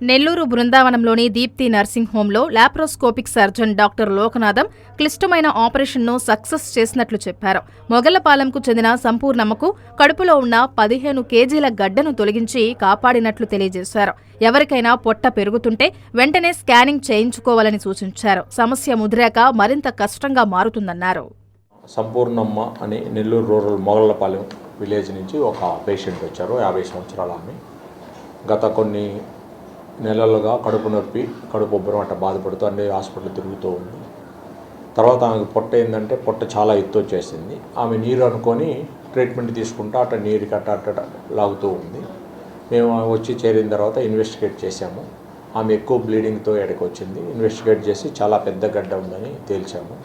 నెల్లూరు బృందావనంలోని దీప్తి నర్సింగ్ హోంలో laparoscopic surgeon doctor Loknatham క్లిష్టమైన ఆపరేషన్ను సక్సెస్ చేసినట్లు చెప్పారు. మొగళ్లపాలెంకు చెందిన సంపూర్ణమ్మకు కడుపులో ఉన్న 15 కేజీల గడ్డను తొలగించి కాపాడినట్లు తెలియజేశారు. ఎవరికైనా పొట్ట పెరుగుతుంటే వెంటనే స్కానింగ్ చేయించుకోవాలని సూచించారు. సమస్య ముదిరాక మరింత కష్టంగా మారుతుందన్నారు. సంపూర్ణమ్మ అని నెల్లూరు రూరల్ మొగళ్లపాలెం విలేజ్ నుంచి ఒక పేషెంట్ వచ్చారు. 50 సంవత్సరాల ఆమె. గత కొన్ని నెలలుగా కడుపు నొప్పి, కడుపు ఉబ్బరం అట్ట బాధపడుతూ అన్ని హాస్పిటల్ తిరుగుతూ ఉంది. తర్వాత ఆమెకు పొట్ట ఏంటంటే పొట్ట చాలా ఎత్తు వచ్చేసింది. ఆమె నీరు అనుకొని ట్రీట్మెంట్ తీసుకుంటూ అట్ట నీరుకి అట్ట లాగుతూ ఉంది. మేము వచ్చి చేరిన తర్వాత ఇన్వెస్టిగేట్ చేశాము. ఆమె ఎక్కువ బ్లీడింగ్తో ఎక్కడికి వచ్చింది. ఇన్వెస్టిగేట్ చేసి చాలా పెద్ద గడ్డ ఉందని తేల్చాము.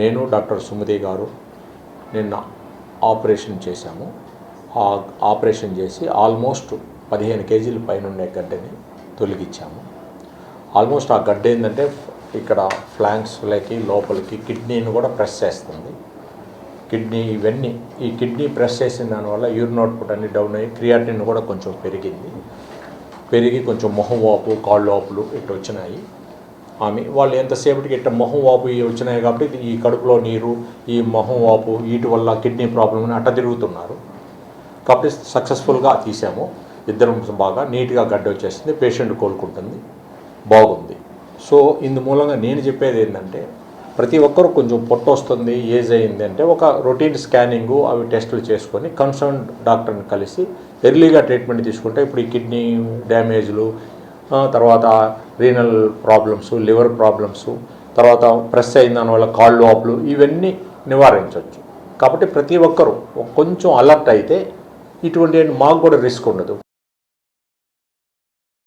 నేను డాక్టర్ సుమతి గారు నిన్న ఆపరేషన్ చేశాము. ఆ ఆపరేషన్ చేసి ఆల్మోస్ట్ 15 కేజీల పైన ఉండే గడ్డని తొలగించాము. ఆల్మోస్ట్ ఆ గడ్డ ఏంటంటే ఇక్కడ ఫ్లాంక్స్లకి లోపలికి కిడ్నీని కూడా ప్రెస్ చేస్తుంది. కిడ్నీ ఇవన్నీ ఈ కిడ్నీ ప్రెస్ చేసిన దానివల్ల యూరిన్ అవుట్పుట్ అన్ని డౌన్ అయ్యి క్రియాటిన్ కూడా కొంచెం పెరిగి కొంచెం మొహం వాపు, కాళ్ళు వాపులు ఇట్లా వచ్చినాయి. వాళ్ళు ఎంతసేపటికి ఇట్లా మొహం వాపు వచ్చినాయి కాబట్టి ఈ కడుపులో నీరు, ఈ మొహం వాపు వీటి వల్ల కిడ్నీ ప్రాబ్లం అని అట్ట తిరుగుతున్నారు. కాబట్టి సక్సెస్ఫుల్గా తీసాము. ఇద్దరం బాగా నీట్గా గడ్డ వచ్చేసింది. పేషెంట్ కోలుకుంటుంది, బాగుంది. సో ఇందు మూలంగా నేను చెప్పేది ఏంటంటే ప్రతి ఒక్కరు కొంచెం పొట్ట వస్తుంది, ఏజ్ అయింది అంటే ఒక రొటీన్ స్కానింగు అవి టెస్టులు చేసుకొని కన్సర్న్ డాక్టర్ని కలిసి ఎర్లీగా ట్రీట్మెంట్ తీసుకుంటే ఇప్పుడు ఈ కిడ్నీ డ్యామేజ్లు, తర్వాత రీనల్ ప్రాబ్లమ్స్, లివర్ ప్రాబ్లమ్స్, తర్వాత ప్రెస్ అయిన దానివల్ల కాళ్ళు వాపులు ఇవన్నీ నివారించవచ్చు. కాబట్టి ప్రతి ఒక్కరూ కొంచెం అలర్ట్ అయితే ఇటువంటి మాకు కూడా రిస్క్ ఉండదు.